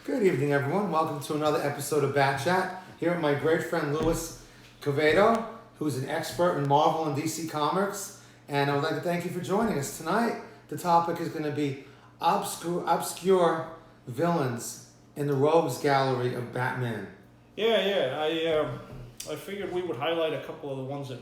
Good evening, everyone. Welcome to another episode of Bat Chat. Here with my great friend Louis Quevedo, who's an expert in Marvel and DC Comics. And I would like to thank you for joining us tonight. The topic is going to be obscure villains in the rogues gallery of Batman. I figured we would highlight a couple of the ones that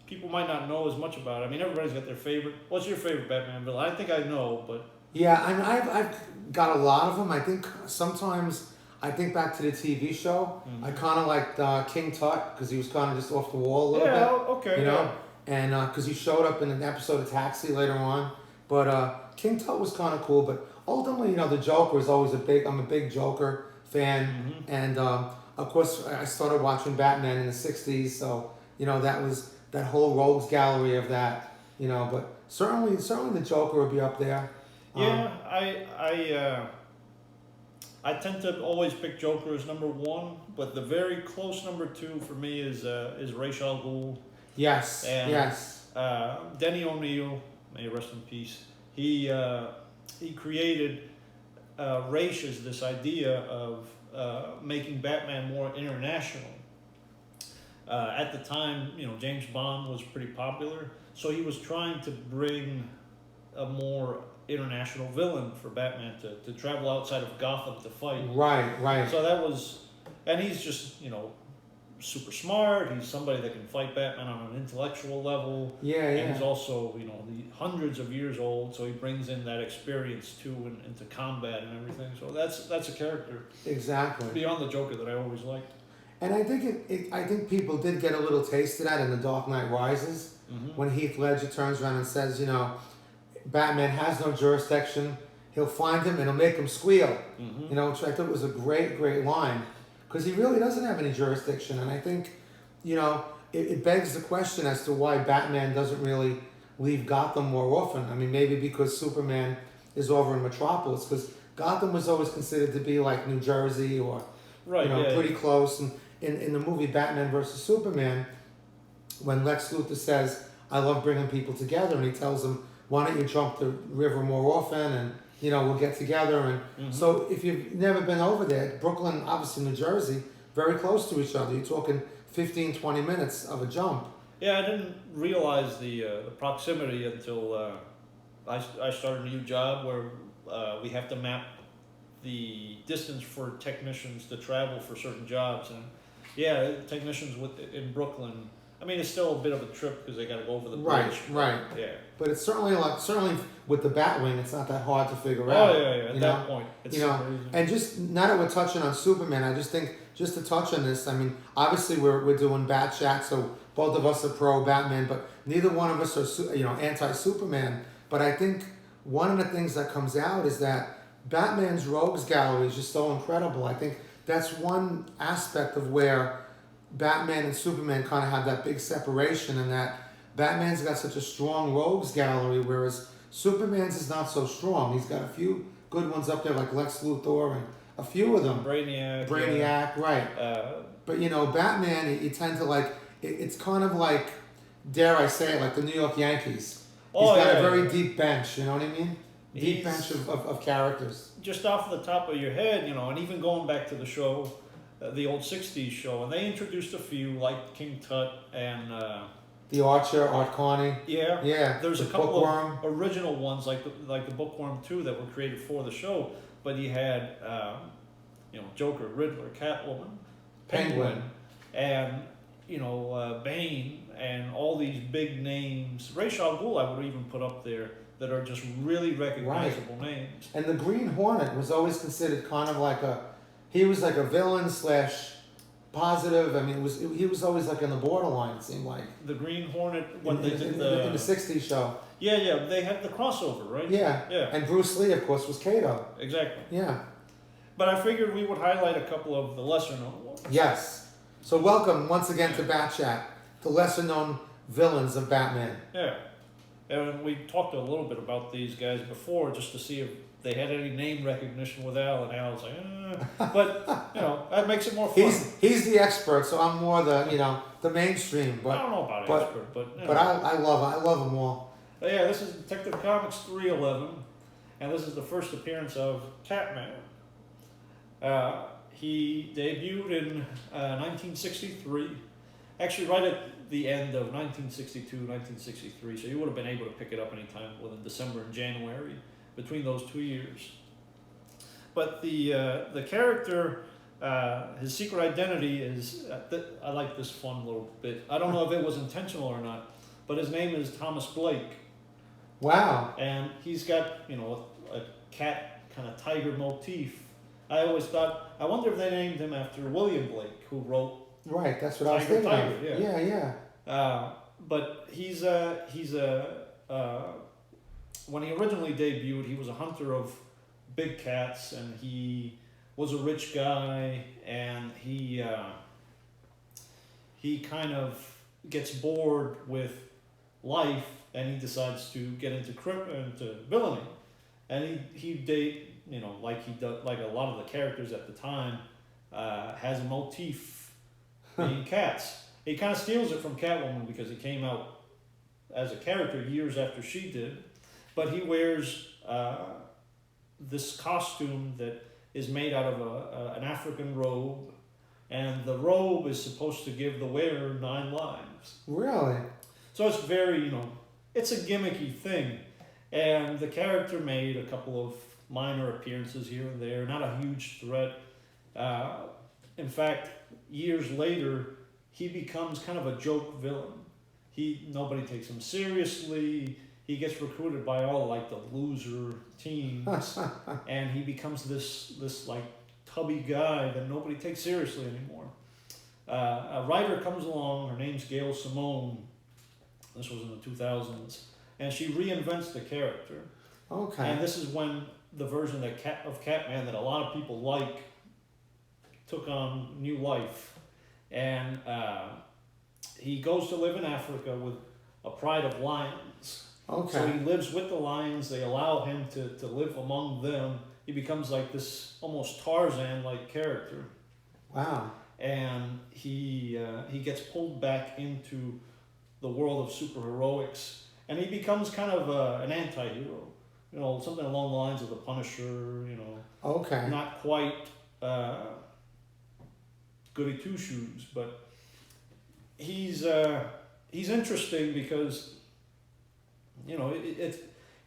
people might not know as much about. I mean, everybody's got their favorite. What's your favorite Batman villain? I think I know, but... Yeah, I mean, I've got a lot of them. I think sometimes I think back to the TV show. Mm-hmm. I kind of liked King Tut because he was kind of just off the wall a little bit. Okay. You know, and because he showed up in an episode of Taxi later on. But King Tut was kind of cool. But ultimately, you know, the Joker is always I'm a big Joker fan. Mm-hmm. And of course, I started watching Batman in the '60s. So you know, that was that whole rogues gallery of that. You know, but certainly the Joker would be up there. Yeah, I tend to always pick Joker as number one, but the very close number two for me is Ra's al Ghul. Yes. And, yes. Denny O'Neil, may he rest in peace. He created Ra's as this idea of making Batman more international. At the time, you know, James Bond was pretty popular, so he was trying to bring a more international villain for Batman to travel outside of Gotham to fight. Right. So that was, and he's just, you know, super smart. He's somebody that can fight Batman on an intellectual level. Yeah. And he's also, you know, hundreds of years old, so he brings in that experience too into combat and everything. So that's a character. Exactly. Beyond the Joker that I always liked. And I think I think people did get a little taste of that in The Dark Knight Rises, mm-hmm. when Heath Ledger turns around and says, you know, Batman has no jurisdiction. He'll find him and he'll make him squeal. Mm-hmm. You know, which I thought was a great line, because he really doesn't have any jurisdiction. And I think, you know, it begs the question as to why Batman doesn't really leave Gotham more often. I mean, maybe because Superman is over in Metropolis, because Gotham was always considered to be like New Jersey or, pretty close. And in the movie Batman versus Superman, when Lex Luthor says, "I love bringing people together," and he tells him, "Why don't you jump the river more often, and you know we'll get together." And mm-hmm. So if you've never been over there, Brooklyn, obviously New Jersey, very close to each other. You're talking 15, 20 minutes of a jump. Yeah, I didn't realize the proximity until I started a new job where we have to map the distance for technicians to travel for certain jobs. And yeah, technicians in Brooklyn, I mean, it's still a bit of a trip because they got to go over the bridge. Right. Yeah. But it's certainly with the Batwing, it's not that hard to figure out. Oh yeah. At that point, it's super easy. And just now that we're touching on Superman, I just think just to touch on this. I mean, obviously we're doing Bat Chat, so both of us are pro Batman, but neither one of us are anti-Superman. But I think one of the things that comes out is that Batman's rogues gallery is just so incredible. I think that's one aspect of where Batman and Superman kind of have that big separation, and that Batman's got such a strong rogues gallery, whereas Superman's is not so strong. He's got a few good ones up there, like Lex Luthor and a few of them. Brainiac, right. But you know, Batman, you tend to like, it's kind of like, dare I say it, like the New York Yankees. He's got a very deep bench, you know what I mean? Deep bench of characters. Just off the top of your head, you know, and even going back to the show, the old '60s show, and they introduced a few like King Tut and the Archer, Art Carney. Yeah. There's a couple Bookworm. of original ones like the Bookworm too that were created for the show, but you had Joker, Riddler, Catwoman, Penguin, and Bane, and all these big names. Ra's al Ghul I would even put up there, that are just really recognizable names. And the Green Hornet was always considered kind of like he was like a villain / positive. I mean, he was always like on the borderline, it seemed like. The Green Hornet, in the '60s show. Yeah, they had the crossover, right? Yeah. And Bruce Lee, of course, was Kato. Exactly. Yeah. But I figured we would highlight a couple of the lesser known ones. Yes. So welcome once again to Bat Chat, the lesser known villains of Batman. Yeah. And we talked a little bit about these guys before, just to see if they had any name recognition with Al, and Al's like, but that makes it more fun. He's the expert, so I'm more the mainstream. But I don't know about expert, but I love them all. Yeah, this is Detective Comics 311, and this is the first appearance of Catman. He debuted in 1963, actually right at the end of 1962, 1963, so you would have been able to pick it up anytime within December and January, between those 2 years. But the character, his secret identity is, I like this fun little bit. I don't know if it was intentional or not, but his name is Thomas Blake. Wow. And he's got, a cat kind of tiger motif. I always thought, I wonder if they named him after William Blake, who wrote Right, that's what I was thinking of. Yeah. But when he originally debuted, he was a hunter of big cats, and he was a rich guy, and he kind of gets bored with life, and he decides to get into villainy, and like a lot of the characters at the time, has a motif being cats. He kind of steals it from Catwoman because he came out as a character years after she did, but he wears this costume that is made out of an African robe, and the robe is supposed to give the wearer 9 lives. Really? So it's very, it's a gimmicky thing. And the character made a couple of minor appearances here and there, not a huge threat. In fact, years later, he becomes kind of a joke villain. Nobody takes him seriously. He gets recruited by all like the loser teams, and he becomes this like tubby guy that nobody takes seriously anymore. A writer comes along. Her name's Gail Simone. This was in the 2000s, and she reinvents the character. Okay. And this is when the version of Catman that a lot of people like took on new life, and he goes to live in Africa with a pride of lions. Okay. So he lives with the lions. They allow him to live among them. He becomes like this almost Tarzan-like character. Wow. And he gets pulled back into the world of superheroics, and he becomes kind of an anti-hero. Something along the lines of the Punisher. Okay. Not quite goody two shoes, but he's interesting because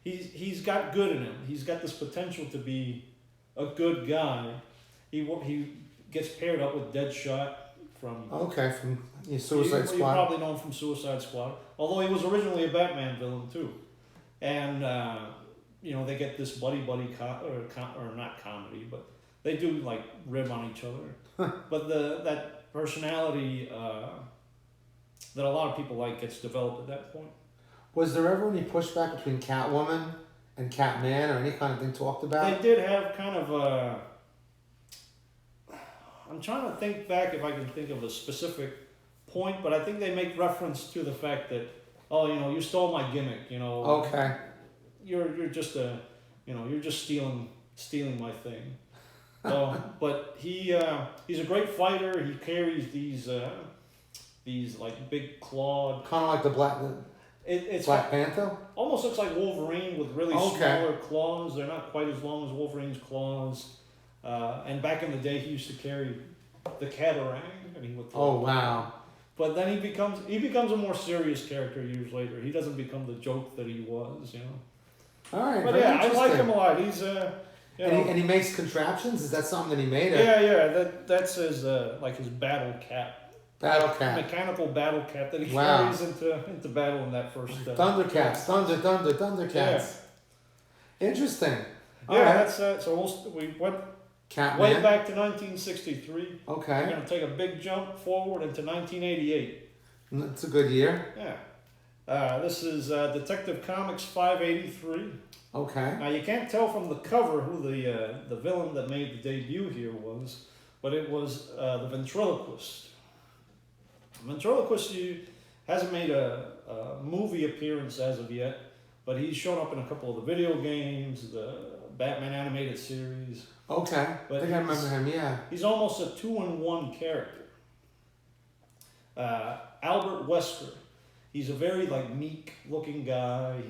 he's got good in him. He's got this potential to be a good guy. He gets paired up with Deadshot from Suicide Squad. You probably know him from Suicide Squad, although he was originally a Batman villain too. And they get this buddy or not comedy, but they do like rib on each other. But that personality that a lot of people like gets developed at that point. Was there ever any pushback between Catwoman and Catman, or any kind of thing talked about? They did have kind of a... I'm trying to think back if I can think of a specific point, but I think they make reference to the fact that, you stole my gimmick, Okay. You're just you're just stealing my thing. But he's a great fighter. He carries these like big clawed... Kind of like the Black Panther? Almost looks like Wolverine with really smaller claws. They're not quite as long as Wolverine's claws. And back in the day, he used to carry the Catarang. Wow. But then he becomes a more serious character years later. He doesn't become the joke that he was, All right. But yeah, I like him a lot. He's and he makes contraptions. Is that something that he made? Yeah. That's his his battle cap. Battle cap. Mechanical battle cap that he carries into battle in that first. Thundercats. Thundercats. Yeah. Interesting. All right. That's so we went Catman. way back to 1963. Okay. We're going to take a big jump forward into 1988. That's a good year. Yeah. This is Detective Comics 583. Okay. Now you can't tell from the cover who the villain that made the debut here was, but it was the Ventriloquist. Ventriloquist hasn't made a movie appearance as of yet, but he's shown up in a couple of the video games, the Batman animated series. Okay. But I think I remember him, yeah. He's almost a 2-in-1 character. Albert Wesker. He's a very meek looking guy.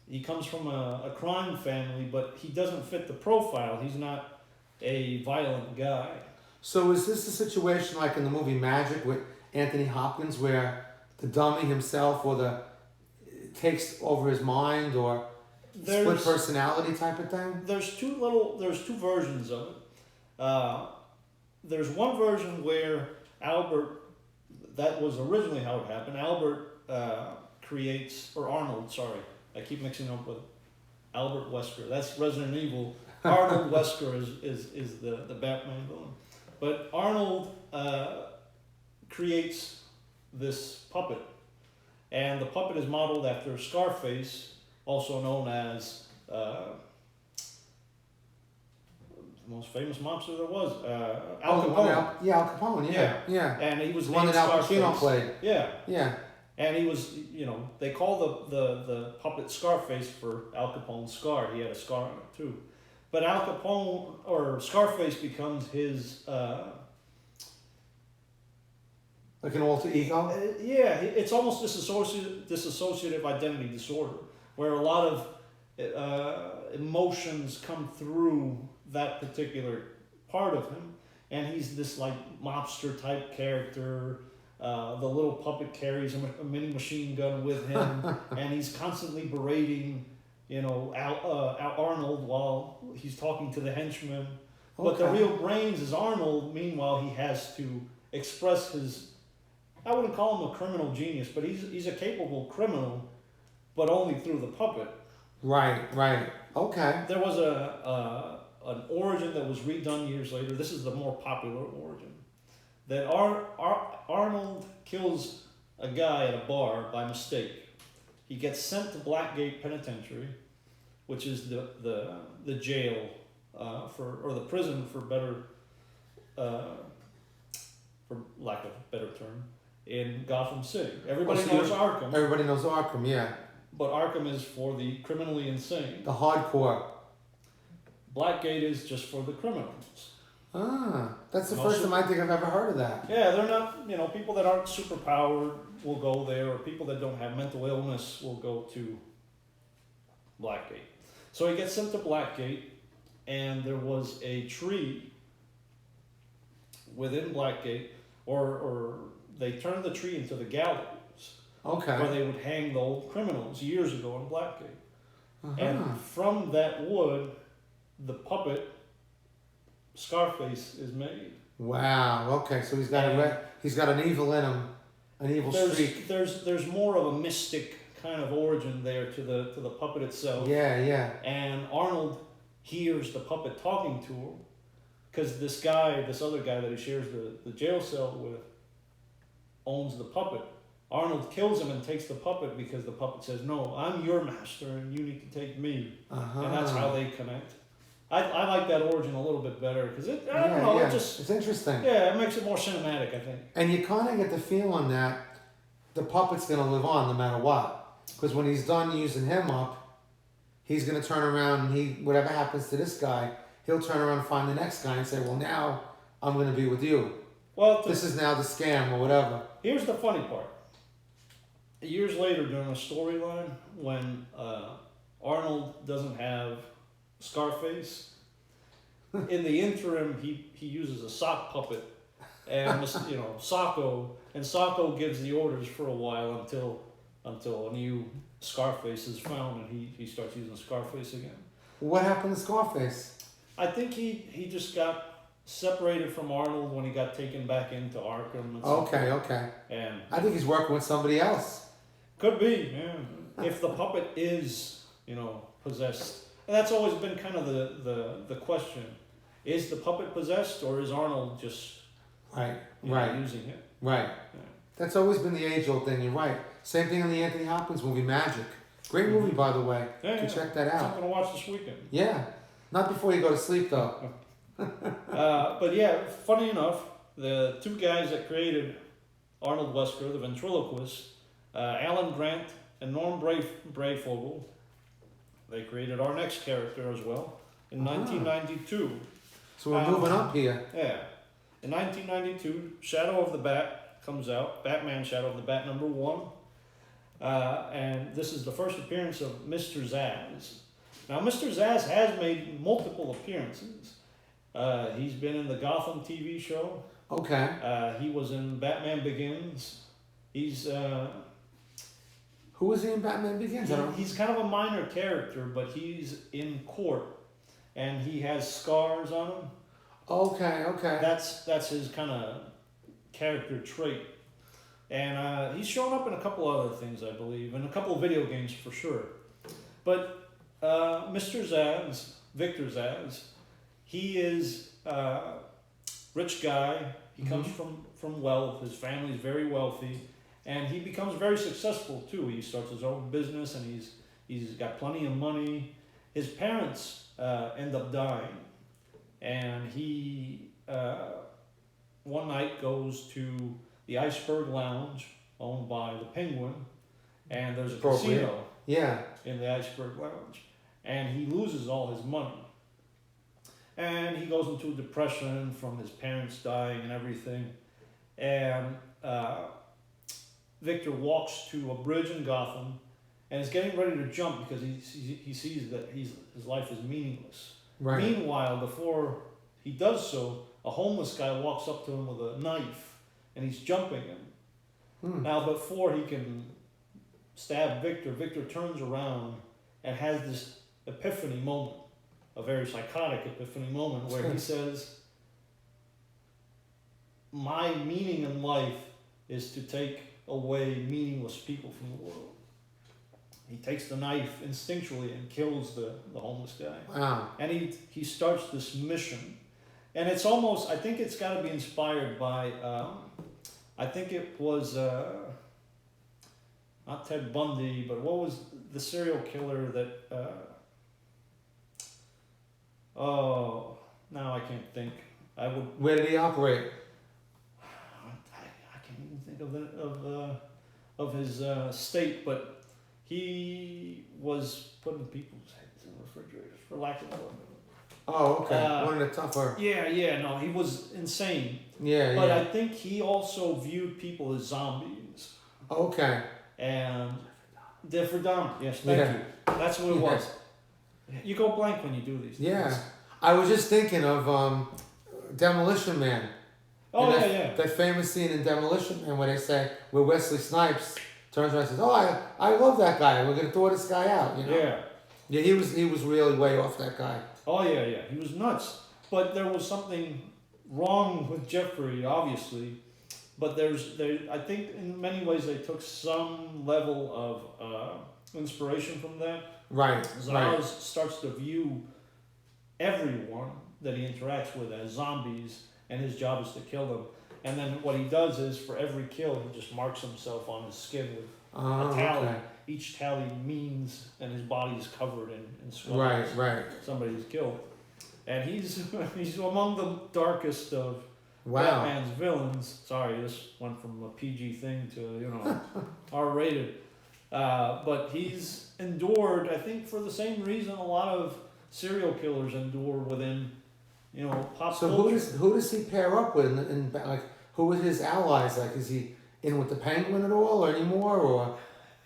He comes from a crime family, but he doesn't fit the profile. He's not a violent guy. So is this a situation like in the movie Magic with Anthony Hopkins, where the dummy himself or the takes over his mind, or split personality type of thing? There's two versions of it. There's one version where Albert, that was originally how it happened. Albert Arnold, sorry, I keep mixing up with Albert Wesker. That's Resident Evil. Arnold Wesker is the Batman villain. But Arnold creates this puppet, and the puppet is modeled after Scarface, also known as the most famous mobster there was, Al Capone. Al Capone, yeah. And he was the one that Al Pacino played. Yeah. And he was, they call the puppet Scarface for Al Capone's scar. He had a scar on it too. But Al Capone, or Scarface, becomes his... like an alter ego? It's almost dissociative identity disorder, where a lot of emotions come through that particular part of him. And he's this like mobster type character. The little puppet carries a mini machine gun with him, and he's constantly berating, Arnold while he's talking to the henchman. Okay. But the real brains is Arnold. Meanwhile, he has to express his, I wouldn't call him a criminal genius, but he's a capable criminal, but only through the puppet. Right. Okay. There was an origin that was redone years later. This is the more popular origin. That Arnold kills a guy at a bar by mistake. He gets sent to Blackgate Penitentiary, which is the jail or the prison for lack of a better term, in Gotham City. Everybody knows Arkham. Everybody knows Arkham, yeah. But Arkham is for the criminally insane. The hardcore. Blackgate is just for the criminals. That's the first time I think I've ever heard of that. Yeah, they're not, people that aren't superpowered will go there, or people that don't have mental illness will go to Blackgate. So he gets sent to Blackgate, and there was a tree within Blackgate, or they turned the tree into the gallows. Okay. Where they would hang the old criminals years ago in Blackgate. And from that wood, the puppet Scarface is made. Wow. Okay, so he's got an evil in him, an evil streak. There's more of a mystic kind of origin there to the puppet itself. Yeah. And Arnold hears the puppet talking to him, because this other guy that he shares the jail cell with, owns the puppet. Arnold kills him and takes the puppet because the puppet says, "No, I'm your master and you need to take me." And that's how they connect. I like that origin a little bit better because it's interesting. Yeah, it makes it more cinematic, I think. And you kind of get the feeling that the puppet's going to live on no matter what. Because when he's done using him up, he's going to turn around and whatever happens to this guy, he'll turn around and find the next guy and say, "Well, now I'm going to be with you. Well, this is now the scam," or whatever. Here's the funny part. Years later, during a storyline, when Arnold doesn't have Scarface, in the interim, he uses a sock puppet, and Socko, and Socko gives the orders for a while until a new Scarface is found, and he starts using Scarface again. What happened to Scarface? I think he just got separated from Arnold when he got taken back into Arkham. And okay. And I think he's working with somebody else. Could be, yeah. If the puppet is, possessed. And that's always been kind of the question. Is the puppet possessed, or is Arnold just using it? Right. Yeah. That's always been the age-old thing, you're right. Same thing in the Anthony Hopkins movie, Magic. Great movie, by the way. You can check that out. I'm going to watch this weekend. Yeah. Not before you go to sleep, though. But yeah, funny enough, the two guys that created Arnold Wesker, the ventriloquist, Alan Grant and Norm Brayfogle, they created our next character as well in 1992. So we're moving up here. Yeah. In 1992, Shadow of the Bat comes out, Batman Shadow of the Bat #1. And this is the first appearance of Mr. Zazz. Now, Mr. Zazz has made multiple appearances. He's been in the Gotham TV show. Okay. He was in Batman Begins. He's Who was he in Batman Begins? he's kind of a minor character, but he's in court, and he has scars on him. Okay. That's his kind of character trait, and he's shown up in a couple other things, I believe, and a couple of video games for sure. But Mr. Zazz, Victor Zazz, he is a rich guy. He comes from wealth. His family's very wealthy, and he becomes very successful too. He starts his own business, and he's got plenty of money. His parents end up dying, and he one night goes to the Iceberg Lounge owned by the Penguin, and there's a casino in the Iceberg Lounge, and he loses all his money. And he goes into a depression from his parents dying and everything. And Victor walks to a bridge in Gotham and is getting ready to jump because he sees that his life is meaningless. Right. Meanwhile, before he does so, a homeless guy walks up to him with a knife and he's jumping him. Now, before he can stab Victor, Victor turns around and has this epiphany moment. A very psychotic epiphany moment where he says, my meaning in life is to take away meaningless people from the world. He takes the knife instinctually and kills the homeless guy. Wow. And he starts this mission. And it's almost, I think it's got to be inspired by, I think it was, not Ted Bundy, but what was the serial killer that, oh, now I can't think. Where did he operate? I can't even think of his state, but he was putting people's heads in refrigerators, for lack of a word. Oh, okay. One of the tougher. Yeah, no, he was insane. Yeah, but yeah. I think he also viewed people as zombies. Okay. And Jeffrey Dahmer. Yes, thank you. That's what it was. You go blank when you do these things. Yeah. I was just thinking of Demolition Man. Oh, and yeah. That famous scene in Demolition Man where they say, where Wesley Snipes turns around and says, oh, I love that guy. We're going to throw this guy out, you know? Yeah. Yeah, he was really way off, that guy. Oh, yeah. He was nuts. But there was something wrong with Jeffrey, obviously. But I think in many ways they took some level of inspiration from that. Right. Zazz starts to view everyone that he interacts with as zombies, and his job is to kill them. And then what he does is, for every kill, he just marks himself on his skin with a tally. Okay. Each tally means, and his body is covered in scars. Right. Somebody's killed. And he's among the darkest of Wow. Batman's villains. Sorry, this went from a PG thing to, R-rated. But he's endured, I think, for the same reason a lot of serial killers endure within, pop culture. So who does he pair up with? And like, who are his allies? Like, is he in with the Penguin at all, or anymore, or?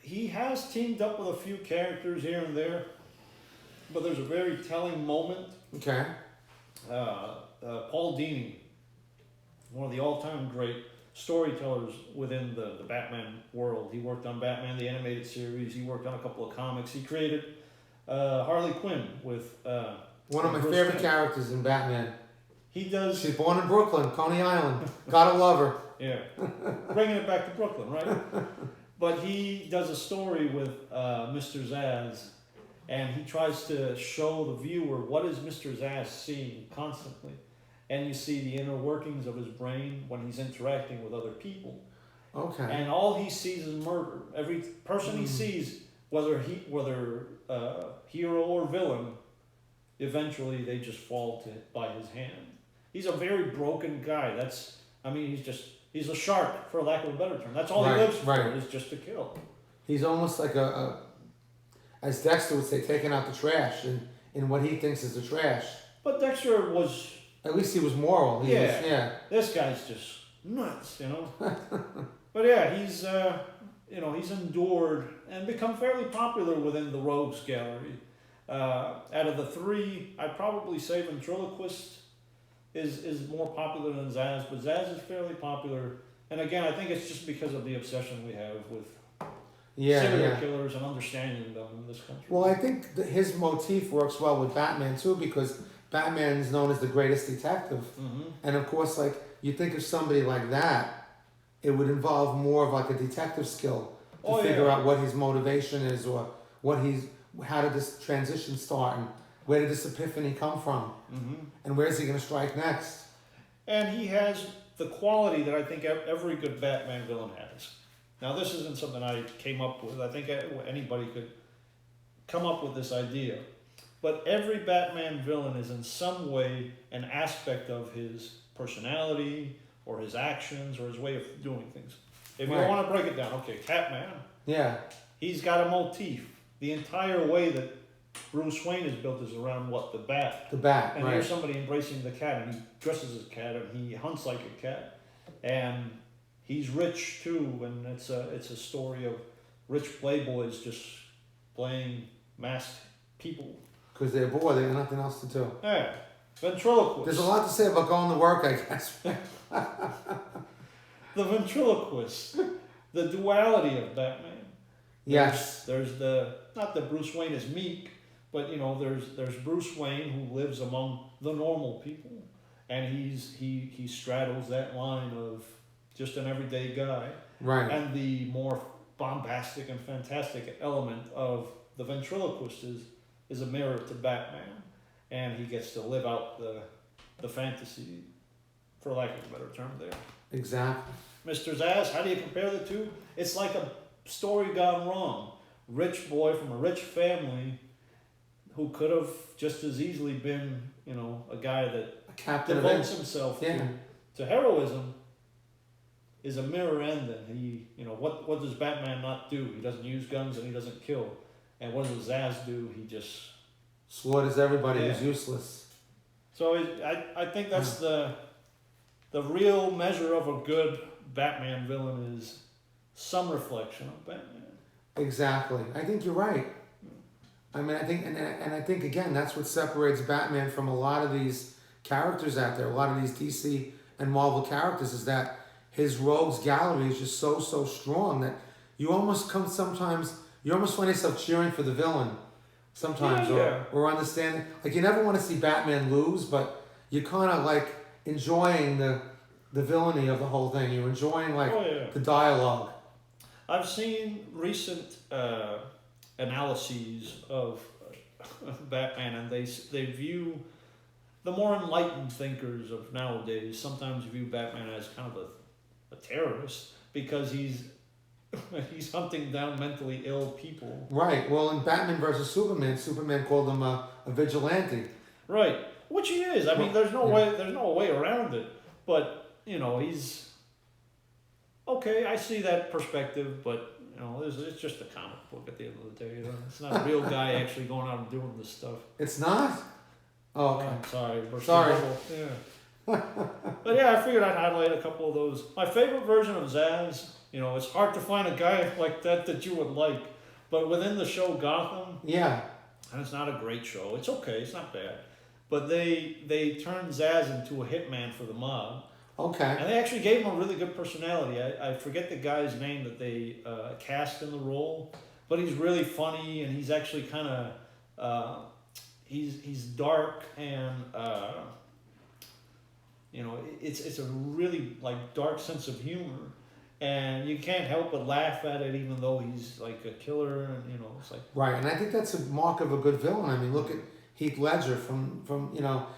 He has teamed up with a few characters here and there, but there's a very telling moment. Okay. Paul Dini, one of the all-time great storytellers within the Batman world. He worked on Batman the Animated Series. He worked on a couple of comics. He created Harley Quinn with one of my favorite characters in Batman. He does. She's born in Brooklyn, Coney Island. Gotta love her. Yeah, bringing it back to Brooklyn, right? But he does a story with Mr. Zazz, and he tries to show the viewer what is Mr. Zazz seeing constantly. And you see the inner workings of his brain when he's interacting with other people. Okay. And all he sees is murder. Every person he sees, whether hero or villain, eventually they just fall by his hand. He's a very broken guy. He's a shark, for lack of a better term. That's all he lives for, is just to kill. He's almost like as Dexter would say, taking out the trash in what he thinks is the trash. But Dexter was... At least he was moral. This guy's just nuts, But yeah, he's endured and become fairly popular within the Rogues Gallery. Out of the three, I'd probably say Ventriloquist is more popular than Zazz, but Zazz is fairly popular. And again, I think it's just because of the obsession we have with serial killers and understanding them in this country. Well, I think that his motif works well with Batman too, because Batman is known as the greatest detective. And of course, like, you think of somebody like that, it would involve more of like a detective skill to figure out what his motivation is, or how did this transition start, and where did this epiphany come from, and where is he going to strike next? And he has the quality that I think every good Batman villain has. Now, this isn't something I came up with. I think anybody could come up with this idea. But every Batman villain is in some way an aspect of his personality or his actions or his way of doing things. If you want to break it down, okay, Catman. Yeah. He's got a motif. The entire way that Bruce Wayne is built is around what? The bat. The bat, and here's somebody embracing the cat, and he dresses as a cat, and he hunts like a cat. And he's rich too, and it's a story of rich playboys just playing masked people. Because they're bored, they got nothing else to do. Yeah. Ventriloquist. There's a lot to say about going to work, I guess. The ventriloquist. The duality of Batman. Yes. There's not that Bruce Wayne is meek, but there's Bruce Wayne who lives among the normal people, and he straddles that line of just an everyday guy. Right. And the more bombastic and fantastic element of the ventriloquist is a mirror to Batman, and he gets to live out the fantasy, for lack of a better term there. Exactly. Mr. Zazz, how do you compare the two? It's like a story gone wrong. Rich boy from a rich family who could have just as easily been, a guy that devotes himself to heroism, is a mirror end. And he, what does Batman not do? He doesn't use guns and he doesn't kill. And what does Zazz do? He just slaughters everybody who's useless. So I think that's the real measure of a good Batman villain is some reflection of Batman. Exactly. I think you're right. I mean, I think, and I think, again, that's what separates Batman from a lot of these characters out there, a lot of these DC and Marvel characters, is that his rogues gallery is just so strong that you almost find yourself cheering for the villain sometimes, or understanding. Like, you never want to see Batman lose, but you're kind of like enjoying the villainy of the whole thing. You're enjoying the dialogue. I've seen recent analyses of Batman, and they view the more enlightened thinkers of nowadays sometimes view Batman as kind of a terrorist because he's hunting down mentally ill people. Right. Well, in Batman versus Superman called him a vigilante. Right. Which he is. I mean, there's no way around it. But he's okay. I see that perspective, but it's just a comic book at the end of the day. It's not a real guy actually going out and doing this stuff. It's not? Oh, okay. I'm sorry. Sorry. Yeah. But yeah, I figured I'd highlight a couple of those. My favorite version of Zazz, it's hard to find a guy like that you would like. But within the show Gotham, and it's not a great show. It's okay. It's not bad. But they turned Zazz into a hitman for the mob. Okay. And they actually gave him a really good personality. I forget the guy's name that they cast in the role, but he's really funny, and he's actually kind of he's dark, and it's a really dark sense of humor, and you can't help but laugh at it, even though he's like a killer, and it's like right. And I think that's a mark of a good villain. I mean, look at Heath Ledger from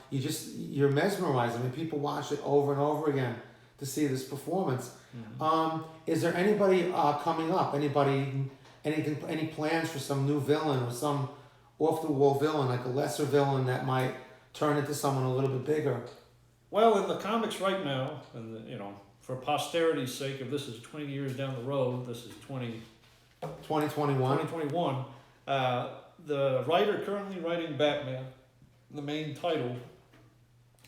you're mesmerized. I mean, people watch it over and over again to see this performance. Mm-hmm. Is there anybody coming up? Any plans for some new villain or some off the wall villain, like a lesser villain that might turn into someone a little bit bigger? Well, in the comics right now, and for posterity's sake, if this is 20 years down the road, this is 2021. The writer currently writing Batman, the main title,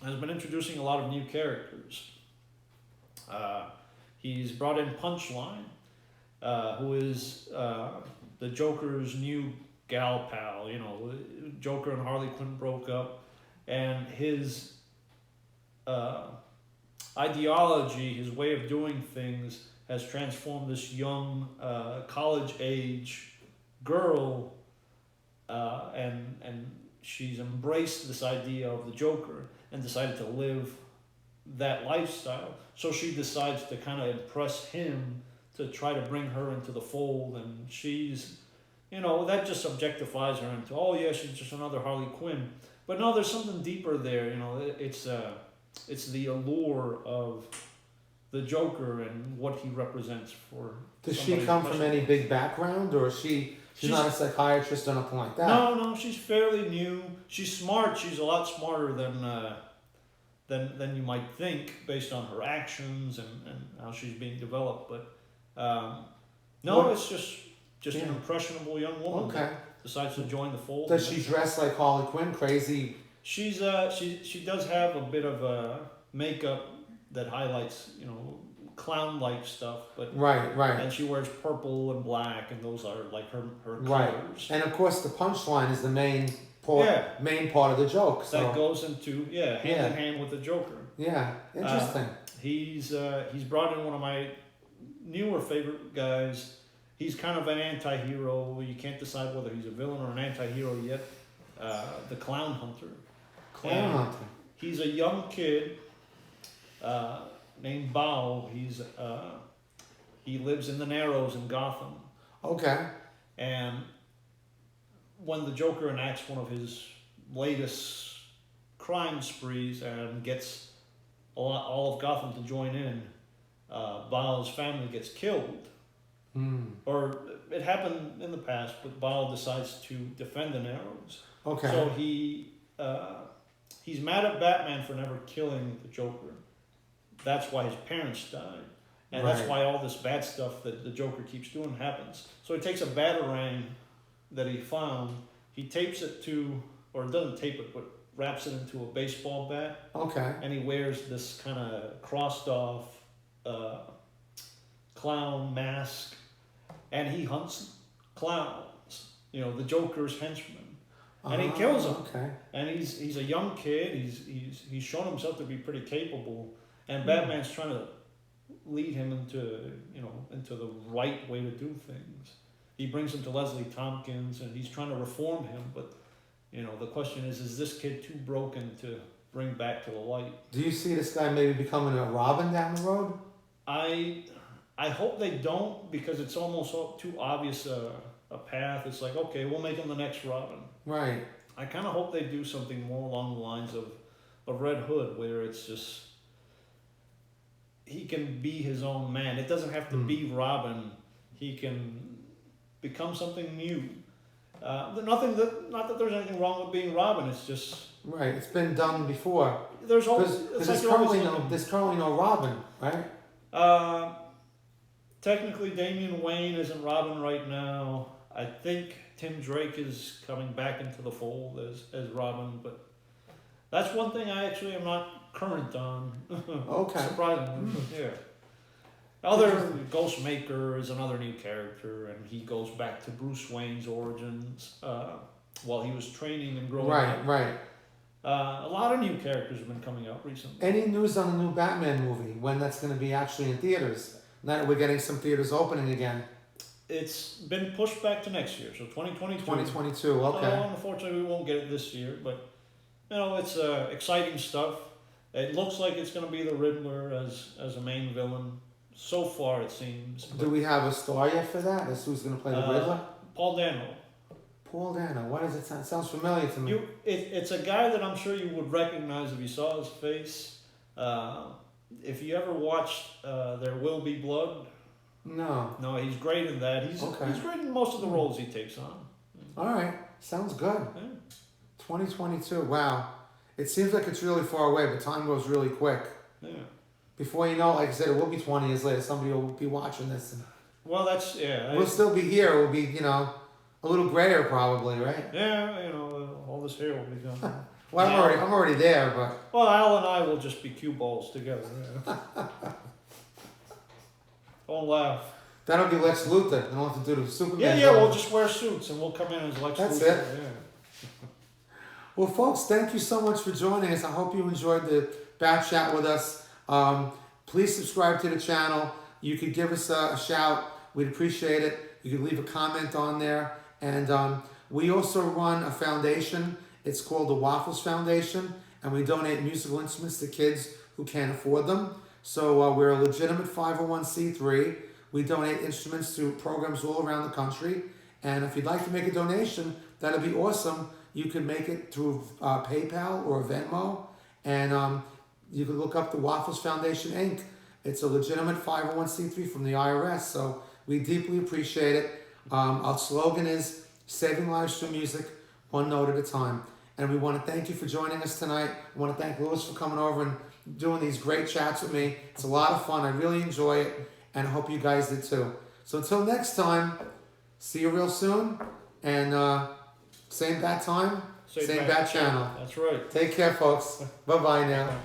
has been introducing a lot of new characters. He's brought in Punchline, who is the Joker's new gal pal. Joker and Harley Quinn broke up, and his ideology, his way of doing things, has transformed this young college-age girl, and she's embraced this idea of the Joker and decided to live that lifestyle. So she decides to kind of impress him to try to bring her into the fold, and she's, that just objectifies her into, oh yeah, she's just another Harley Quinn. But no, there's something deeper there. It's the allure of the Joker and what he represents for. Does she come from any big background, or she's not a psychiatrist or nothing like that? No, she's fairly new. She's smart. She's a lot smarter than you might think based on her actions and how she's being developed. But it's just an impressionable young woman that decides to join the fold. Does she dress like Harley Quinn, crazy? She does have a bit of makeup that highlights clown-like stuff, but right. And she wears purple and black, and those are like her right. colors. And of course, the punchline is the main part of the joke. So. That goes into hand in hand with the Joker. Yeah, interesting. He's brought in one of my newer favorite guys. He's kind of an anti-hero. You can't decide whether he's a villain or an anti-hero yet. The Clown Hunter. Clown Hunter. He's a young kid named Bao. He lives in the Narrows in Gotham. Okay. And when the Joker enacts one of his latest crime sprees and gets all of Gotham to join in, Bao's family gets killed. Or it happened in the past, but Bao decides to defend the Narrows. Okay. So he's mad at Batman for never killing the Joker. That's why his parents died. And that's why all this bad stuff that the Joker keeps doing happens. So he takes a batarang that he found, he tapes it to, or doesn't tape it, but wraps it into a baseball bat. Okay. And he wears this kind of crossed off clown mask. And he hunts clowns, the Joker's henchmen, and he kills them. Okay. And he's a young kid. He's shown himself to be pretty capable, and Batman's trying to lead him into the right way to do things. He brings him to Leslie Tompkins, and he's trying to reform him. But the question is this kid too broken to bring back to the light? Do you see this guy maybe becoming a Robin down the road? I hope they don't, because it's almost too obvious a path. It's like, okay, we'll make him the next Robin. Right. I kind of hope they do something more along the lines of Red Hood, where it's just he can be his own man. It doesn't have to be Robin. He can become something new. Not that there's anything wrong with being Robin. It's just right. It's been done before. There's currently no Robin, right? Technically, Damian Wayne isn't Robin right now. I think Tim Drake is coming back into the fold as Robin, but that's one thing I actually am not current on. Okay. Surprisingly, yeah. Other Ghostmaker is another new character, and he goes back to Bruce Wayne's origins while he was training and growing up. Right. A lot of new characters have been coming out recently. Any news on the new Batman movie? When that's going to be actually in theaters? Now that we're getting some theaters opening again. It's been pushed back to next year, so 2022. 2022, okay. Unfortunately, we won't get it this year, but it's exciting stuff. It looks like it's going to be the Riddler as a main villain. So far, it seems. Do we have a star yet for that? As who's going to play the Riddler? Paul Dano. Paul Dano. What does it sound? It sounds familiar to me. It's a guy that I'm sure you would recognize if you saw his face. If you ever watched There Will Be Blood. No, he's great in that. He's great in most of the roles he takes on. All right. Sounds good. Yeah. 2022. Wow. It seems like it's really far away, but time goes really quick. Yeah. Before you know, like I said, it will be 20 years later. Somebody will be watching this. And we'll still be here. We'll be, a little grayer probably, right? Yeah, all this hair will be gone. Well, I'm already there, but... Well, Al and I will just be cue balls together. Yeah. Don't laugh. That'll be Lex Luthor. I don't have to do the Superman. Yeah, we'll just wear suits and we'll come in as Lex Luthor. That's it. Yeah. Well, folks, thank you so much for joining us. I hope you enjoyed bat chat with us. Please subscribe to the channel. You could give us a shout. We'd appreciate it. You could leave a comment on there. And we also run a foundation. It's called the Waffles Foundation. And we donate musical instruments to kids who can't afford them. So we're a legitimate 501c3. We donate instruments to programs all around the country. And if you'd like to make a donation, that'd be awesome. You can make it through PayPal or Venmo. And you can look up the Waffles Foundation, Inc. It's a legitimate 501c3 from the IRS. So we deeply appreciate it. Our slogan is saving lives through music, one note at a time. And we want to thank you for joining us tonight. I want to thank Louis for coming over and doing these great chats with me. It's a lot of fun. I really enjoy it. And I hope you guys did too. So until next time, see you real soon. And same bat time, same bat channel. That's right. Take care, folks. Bye-bye now.